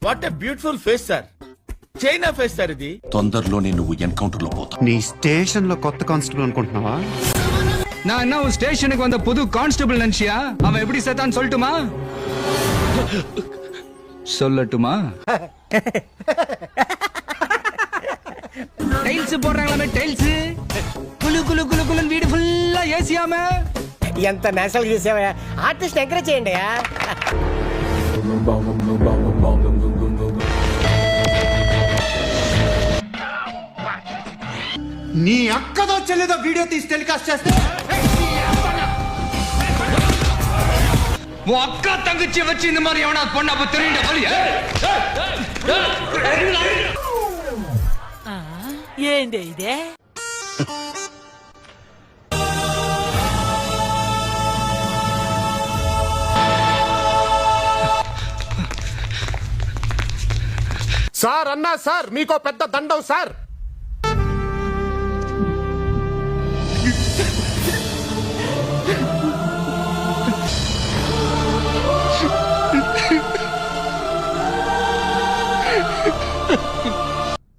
What a beautiful face sir. China face sir ఇది. తొందరలోనే నువ్వు ఎన్కౌంటర్ లో పోతావు. నీ స్టేషన్ లో కొత్త కానిస్టేబుల్ అనుకుంటున్నావా? நான் என்ன உன் ஸ்டேஷனுக்கு வந்த புது கான்ஸ்டபிள் நினைச்சியா? அவன் எப்படி செத்தான்னு சொல்லட்டுமா? சொல்லட்டுமா? டைல்ஸ் போடுறாங்களே, டைல்ஸ் குளு குளு குளு குளு வீடு ஃபுல்லா ஏசியாம. ఎంత నేషనల్ చేసావా? ఆర్టిస్ట్ ఎంకరేజ్ చేయండి. నీ అక్కదో చెల్లిదో వీడియో తీసి టెలికాస్ట్ చేస్తే உன் அக்கா தங்கச்சி வச்சு இந்த மாதிரி எவனா பொண்ணா தெரியுண்டா பலிய? ఏంటి ఇదే? సార్ అన్నా సార్, మీకో పెద్ద దండం సార్.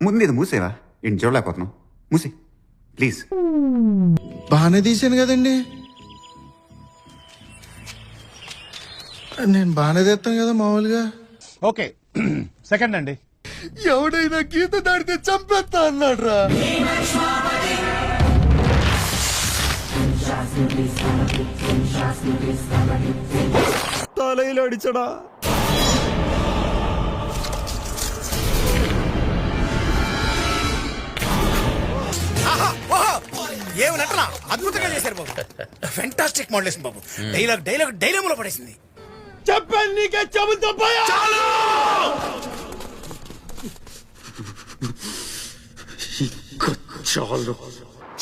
ముందు ఇది మూసేవా? ఇంటి చూడలేకపోతున్నావు. మూసి ప్లీజ్. బాగానే తీసాను కదండి, నేను బాగానే తెస్తాను కదా మామూలుగా. ఓకే సెకండ్ అండి. ఎవడైనా గీత దాడితే చంపేస్తా అన్నాడు రా. తలైలు అడిచడా. ఏమి నటనా అద్భుతంగా చేశారు బాబు. ఫెంటాస్టిక్ మోడలేషన్ బాబు. డైలాగ్ లో పడేసింది. చెప్పండి నీకే చెబుతా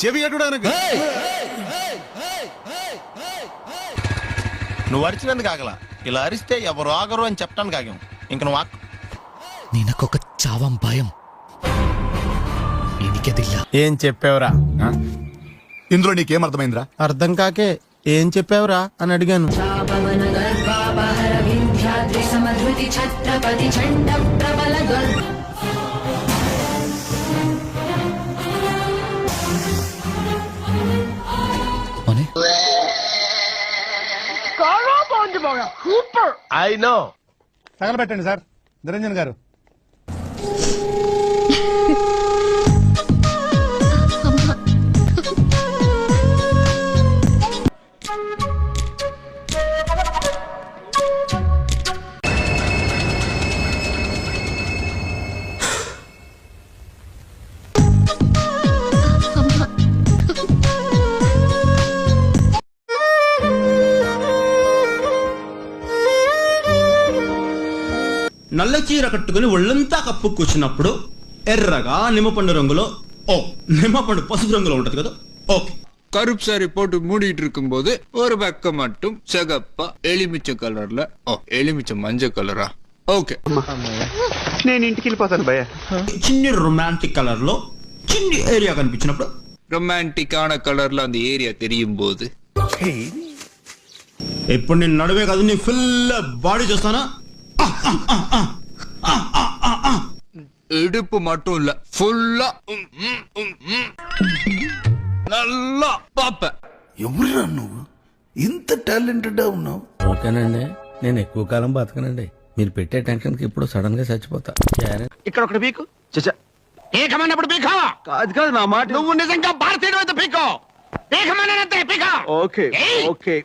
చెవి అడ్డానికి నువ్వు అరిచినందుకు ఆగలా. ఇలా అరిస్తే ఎవరు ఆగరు అని చెప్పడానికి ఆగాం. ఇంక నువ్వు ఆకు. నినకొక చావం భయం. ఏం చెప్పావురా? ఇందులో నీకేం అర్థమైందిరా? అర్థం కాకే ఏం చెప్పావురా అని అడిగాను. I know. తగలబెట్టండి సార్ నిరంజన్ గారు. నల్ల చీర కట్టుకుని ఒళ్ళంతా కప్పు కూర్చున్నప్పుడు ఎర్రగా నిమ్మపండు రంగులో, ఓ నిమ్మపండు పసుపు రంగులో ఉంటది కదా, ఓకే. கருப்பு சாரி போட்டு மூடிட்டு இருக்கும் போது ஒரு பக்கம் மட்டும் சிகப்பா எலுமிச்ச கலர்ல, ஓ எலுமிச்ச மஞ்சள் கலரா, ఓకే. నేను ఇంటికి వెళ్ళిపోతాను భయ్య. చిన్ని రొమాంటిక్ కలర్ లో చిన్ని ఏరియా కనిపించినప్పుడు, రొమాంటిక్ ఆన కలర్ లో அந்த ఏరియా தெரியும் போது, ఇప్పుడు నేను నడువే కాదు నీ ఫుల్ బాడీ చూస్తానా, இடுப்பு மட்டும் இல்ல ஃபுல்லா நல்லா பாப்ப. ఎవరురా నువ్వు? ఇంత టాలెంటెడ్ ఉన్నావు. ఓకేనండి, నేను ఎక్కువ కాలం బతకనండి. మీరు పెట్టే టెన్షన్ కి ఇప్పుడు సడన్ గా చచ్చిపోతా. ఇక్కడ ఒకటి పీకు. పీకమన్నప్పుడు పీకావా? కాదు కాదు నా మాట. నువ్వు నిజంగా భారతీయుడు అయితే పీకో. పీకమన్నంతే పీకా. Okay okay.